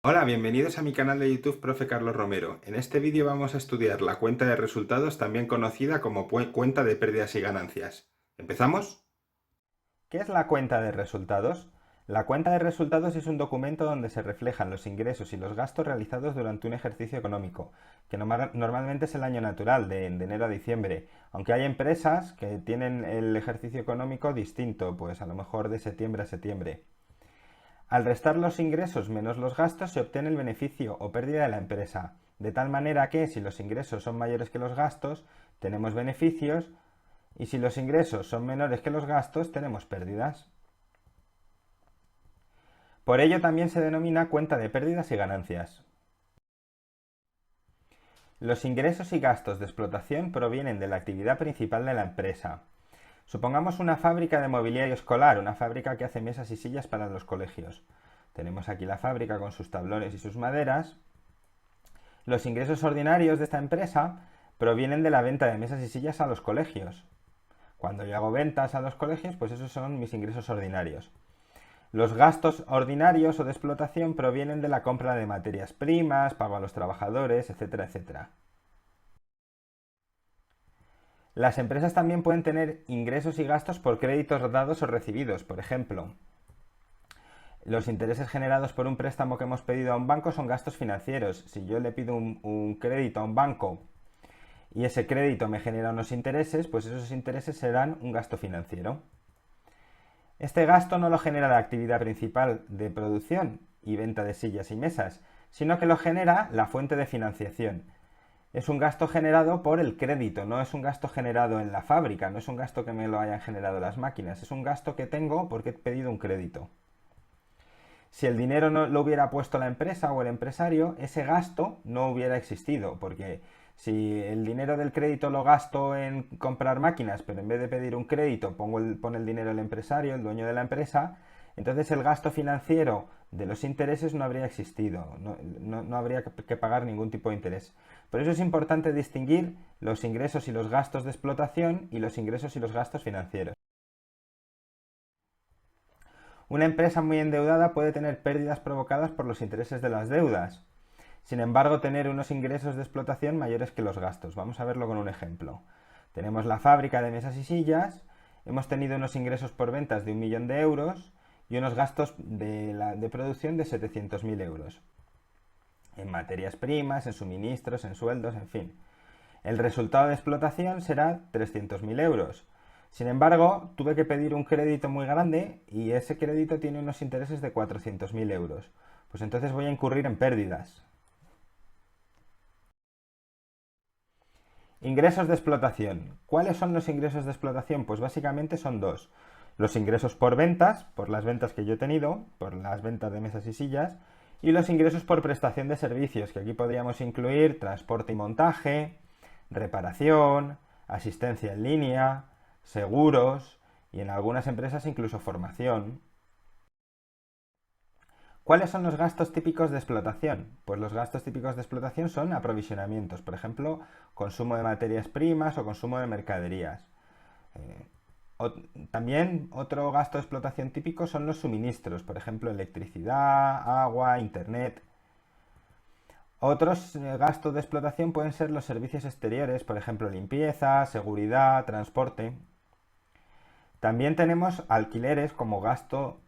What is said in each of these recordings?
Hola, bienvenidos a mi canal de YouTube Profe Carlos Romero. En este vídeo vamos a estudiar la cuenta de resultados, también conocida como cuenta de pérdidas y ganancias. ¿Empezamos? ¿Qué es la cuenta de resultados? La cuenta de resultados es un documento donde se reflejan los ingresos y los gastos realizados durante un ejercicio económico, que normalmente es el año natural, de enero a diciembre, aunque hay empresas que tienen el ejercicio económico distinto, pues a lo mejor de septiembre a septiembre. Al restar los ingresos menos los gastos se obtiene el beneficio o pérdida de la empresa, de tal manera que si los ingresos son mayores que los gastos, tenemos beneficios, y si los ingresos son menores que los gastos, tenemos pérdidas. Por ello también se denomina cuenta de pérdidas y ganancias. Los ingresos y gastos de explotación provienen de la actividad principal de la empresa. Supongamos una fábrica de mobiliario escolar, una fábrica que hace mesas y sillas para los colegios. Tenemos aquí la fábrica con sus tablones y sus maderas. Los ingresos ordinarios de esta empresa provienen de la venta de mesas y sillas a los colegios. Cuando yo hago ventas a los colegios, pues esos son mis ingresos ordinarios. Los gastos ordinarios o de explotación provienen de la compra de materias primas, pago a los trabajadores, etcétera, etcétera. Las empresas también pueden tener ingresos y gastos por créditos dados o recibidos. Por ejemplo, los intereses generados por un préstamo que hemos pedido a un banco son gastos financieros. Si yo le pido un crédito a un banco y ese crédito me genera unos intereses, pues esos intereses serán un gasto financiero. Este gasto no lo genera la actividad principal de producción y venta de sillas y mesas, sino que lo genera la fuente de financiación. Es un gasto generado por el crédito, no es un gasto generado en la fábrica, no es un gasto que me lo hayan generado las máquinas, es un gasto que tengo porque he pedido un crédito. Si el dinero no lo hubiera puesto la empresa o el empresario, ese gasto no hubiera existido, porque si el dinero del crédito lo gasto en comprar máquinas, pero en vez de pedir un crédito pone el dinero el empresario, el dueño de la empresa, entonces el gasto financiero de los intereses no habría existido, no habría que pagar ningún tipo de interés. Por eso es importante distinguir los ingresos y los gastos de explotación y los ingresos y los gastos financieros. Una empresa muy endeudada puede tener pérdidas provocadas por los intereses de las deudas. Sin embargo, tener unos ingresos de explotación mayores que los gastos. Vamos a verlo con un ejemplo. Tenemos la fábrica de mesas y sillas, hemos tenido unos ingresos por ventas de 1.000.000 de euros y unos gastos de producción de 700.000 euros. En materias primas, en suministros, en sueldos, en fin. El resultado de explotación será 300.000 euros. Sin embargo, tuve que pedir un crédito muy grande y ese crédito tiene unos intereses de 400.000 euros. Pues entonces voy a incurrir en pérdidas. Ingresos de explotación. ¿Cuáles son los ingresos de explotación? Pues básicamente son dos. Los ingresos por ventas, por las ventas que yo he tenido, por las ventas de mesas y sillas, y los ingresos por prestación de servicios, que aquí podríamos incluir transporte y montaje, reparación, asistencia en línea, seguros y en algunas empresas incluso formación. ¿Cuáles son los gastos típicos de explotación? Pues los gastos típicos de explotación son aprovisionamientos, por ejemplo, consumo de materias primas o consumo de mercaderías. Eh, También otro gasto de explotación típico son los suministros, por ejemplo, electricidad, agua, internet. Otros gastos de explotación pueden ser los servicios exteriores, por ejemplo, limpieza, seguridad, transporte. También tenemos alquileres como gasto,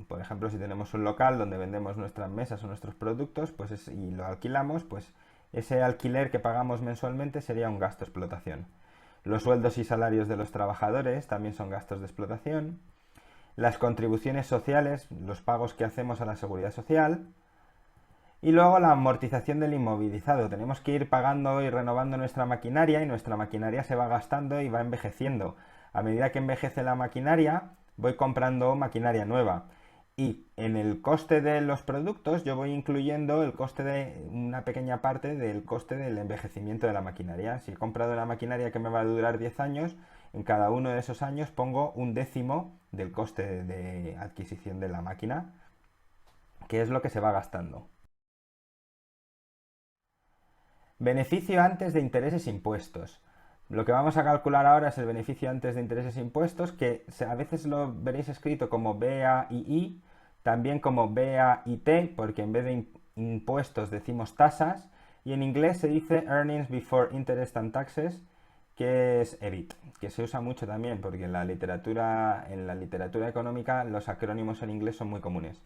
por ejemplo, si tenemos un local donde vendemos nuestras mesas o nuestros productos y lo alquilamos, pues ese alquiler que pagamos mensualmente sería un gasto de explotación. Los sueldos y salarios de los trabajadores también son gastos de explotación. Las contribuciones sociales, los pagos que hacemos a la seguridad social. Y luego la amortización del inmovilizado. Tenemos que ir pagando y renovando nuestra maquinaria y nuestra maquinaria se va gastando y va envejeciendo. A medida que envejece la maquinaria, voy comprando maquinaria nueva. Y en el coste de los productos yo voy incluyendo el coste de una pequeña parte del coste del envejecimiento de la maquinaria. Si he comprado una maquinaria que me va a durar 10 años, en cada uno de esos años pongo un décimo del coste de adquisición de la máquina, que es lo que se va gastando. Beneficio antes de intereses e impuestos. Lo que vamos a calcular ahora es el beneficio antes de intereses e impuestos, que a veces lo veréis escrito como BAII, también como BAIT, porque en vez de impuestos decimos tasas, y en inglés se dice Earnings Before Interest and Taxes, que es EBIT, que se usa mucho también porque en la literatura económica los acrónimos en inglés son muy comunes.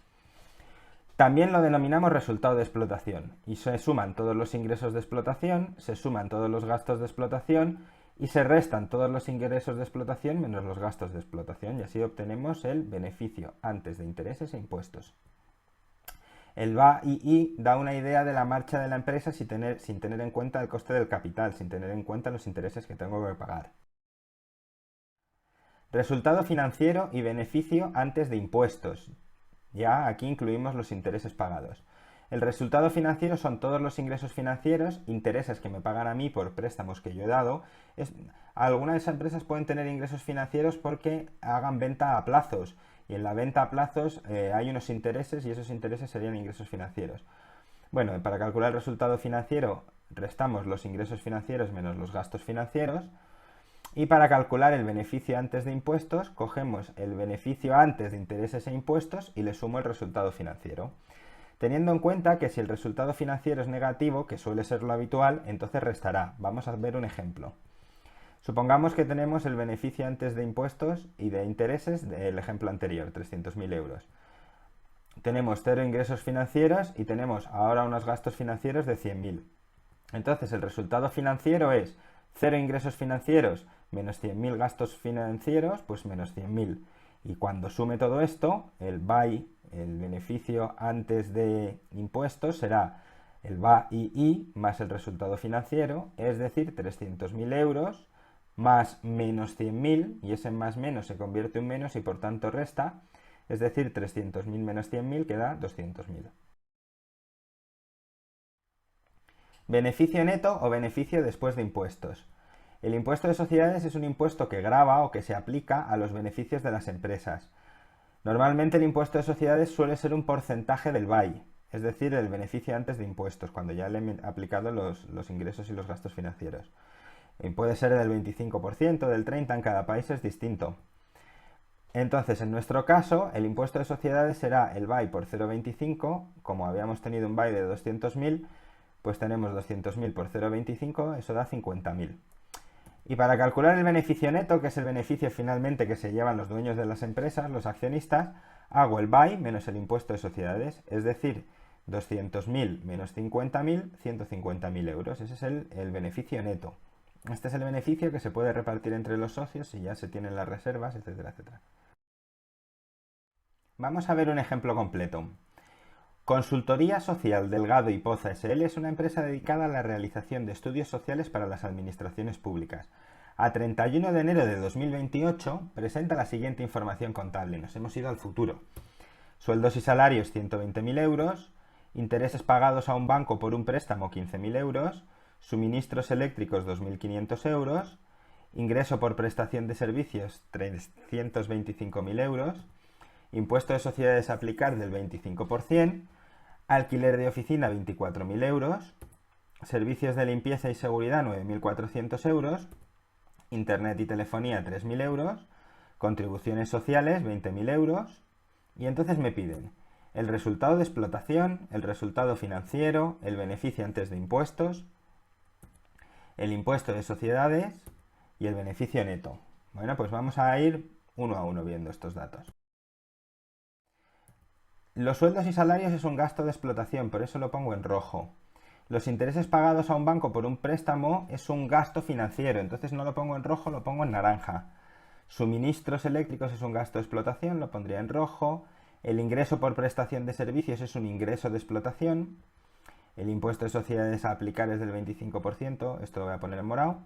También lo denominamos resultado de explotación y se suman todos los ingresos de explotación, se suman todos los gastos de explotación y se restan todos los ingresos de explotación menos los gastos de explotación y así obtenemos el beneficio antes de intereses e impuestos. El VA-II da una idea de la marcha de la empresa sin tener en cuenta el coste del capital, sin tener en cuenta los intereses que tengo que pagar. Resultado financiero y beneficio antes de impuestos. Ya aquí incluimos los intereses pagados. El resultado financiero son todos los ingresos financieros, intereses que me pagan a mí por préstamos que yo he dado. Algunas empresas pueden tener ingresos financieros porque hagan venta a plazos y en la venta a plazos hay unos intereses y esos intereses serían ingresos financieros. Bueno, para calcular el resultado financiero restamos los ingresos financieros menos los gastos financieros. Y para calcular el beneficio antes de impuestos, cogemos el beneficio antes de intereses e impuestos y le sumo el resultado financiero. Teniendo en cuenta que si el resultado financiero es negativo, que suele ser lo habitual, entonces restará. Vamos a ver un ejemplo. Supongamos que tenemos el beneficio antes de impuestos y de intereses del ejemplo anterior, 300.000 euros. Tenemos 0 ingresos financieros y tenemos ahora unos gastos financieros de 100.000. Entonces el resultado financiero es 0 ingresos financieros menos 100.000 gastos financieros, pues menos 100.000. Y cuando sume todo esto, el BAI, el beneficio antes de impuestos, será el BAI más el resultado financiero, es decir, 300.000 euros más menos 100.000, y ese más menos se convierte en menos y por tanto resta, es decir, 300.000 menos 100.000 queda 200.000. Beneficio neto o beneficio después de impuestos. El impuesto de sociedades es un impuesto que grava o que se aplica a los beneficios de las empresas. Normalmente el impuesto de sociedades suele ser un porcentaje del BAI, es decir, el beneficio antes de impuestos, cuando ya le he aplicado los ingresos y los gastos financieros. Puede ser del 25%, del 30%, en cada país es distinto. Entonces, en nuestro caso, el impuesto de sociedades será el BAI por 0,25, como habíamos tenido un BAI de 200.000, pues tenemos 200.000 por 0,25, eso da 50.000. Y para calcular el beneficio neto, que es el beneficio finalmente que se llevan los dueños de las empresas, los accionistas, hago el BAI menos el impuesto de sociedades, es decir, 200.000 menos 50.000, 150.000 euros. Ese es el beneficio neto. Este es el beneficio que se puede repartir entre los socios si ya se tienen las reservas, etcétera, etcétera. Vamos a ver un ejemplo completo. Consultoría Social Delgado y Poza S.L. es una empresa dedicada a la realización de estudios sociales para las administraciones públicas. A 31 de enero de 2028 presenta la siguiente información contable. Nos hemos ido al futuro. Sueldos y salarios 120.000 euros, intereses pagados a un banco por un préstamo 15.000 euros, suministros eléctricos 2.500 euros, ingreso por prestación de servicios 325.000 euros, impuesto de sociedades a aplicar del 25%, alquiler de oficina 24.000 euros, servicios de limpieza y seguridad 9.400 euros, internet y telefonía 3.000 euros, contribuciones sociales 20.000 euros, y entonces me piden el resultado de explotación, el resultado financiero, el beneficio antes de impuestos, el impuesto de sociedades y el beneficio neto. Bueno, pues vamos a ir uno a uno viendo estos datos. Los sueldos y salarios es un gasto de explotación, por eso lo pongo en rojo. Los intereses pagados a un banco por un préstamo es un gasto financiero, entonces no lo pongo en rojo, lo pongo en naranja. Suministros eléctricos es un gasto de explotación, lo pondría en rojo. El ingreso por prestación de servicios es un ingreso de explotación. El impuesto de sociedades a aplicar es del 25%, esto lo voy a poner en morado.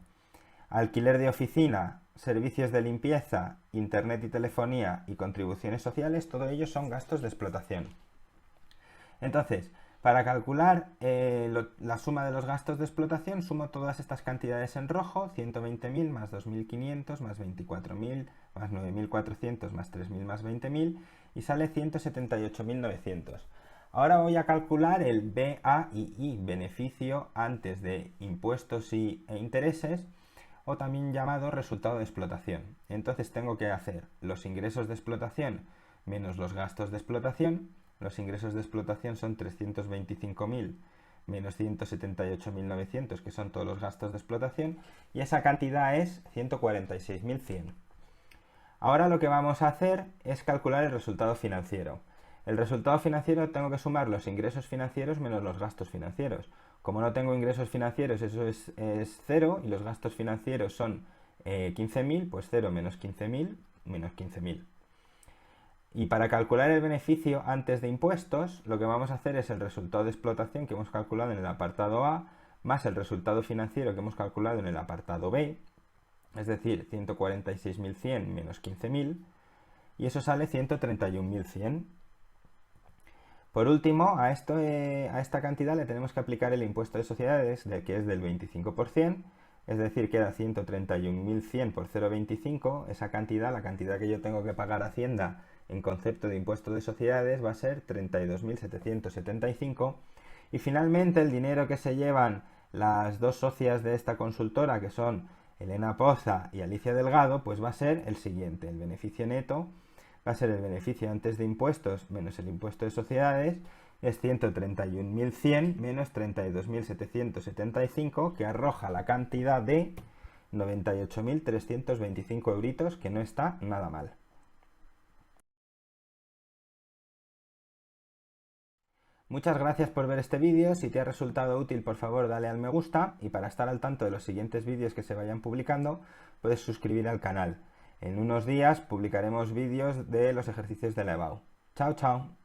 Alquiler de oficina, servicios de limpieza, internet y telefonía y contribuciones sociales, todos ellos son gastos de explotación. Entonces, para calcular la suma de los gastos de explotación, sumo todas estas cantidades en rojo, 120.000 más 2.500 más 24.000 más 9.400 más 3.000 más 20.000 y sale 178.900. Ahora voy a calcular el BAI, beneficio antes de impuestos e intereses, o también llamado resultado de explotación. Entonces tengo que hacer los ingresos de explotación menos los gastos de explotación los ingresos de explotación son 325.000 menos 178.900, que son todos los gastos de explotación, y esa cantidad es 146.100. Ahora lo que vamos a hacer es calcular el resultado financiero. El resultado financiero tengo que sumar los ingresos financieros menos los gastos financieros. Como no tengo ingresos financieros, eso es 0, y los gastos financieros son 15.000, pues 0 menos 15.000 menos 15.000. Y para calcular el beneficio antes de impuestos, lo que vamos a hacer es el resultado de explotación que hemos calculado en el apartado A, más el resultado financiero que hemos calculado en el apartado B, es decir, 146.100 menos 15.000, y eso sale 131.100. Por último, a esta cantidad le tenemos que aplicar el impuesto de sociedades, que es del 25%, es decir, queda 131.100 por 0,25, esa cantidad, la cantidad que yo tengo que pagar a Hacienda en concepto de impuesto de sociedades va a ser 32.775, y finalmente el dinero que se llevan las dos socias de esta consultora, que son Elena Poza y Alicia Delgado, pues va a ser el siguiente: el beneficio neto va a ser el beneficio antes de impuestos menos el impuesto de sociedades, es 131.100 menos 32.775, que arroja la cantidad de 98.325 euritos, que no está nada mal. Muchas gracias por ver este vídeo. Si te ha resultado útil, por favor dale al me gusta, y para estar al tanto de los siguientes vídeos que se vayan publicando, puedes suscribir al canal. En unos días publicaremos vídeos de los ejercicios de la EBAU. Chao, chao.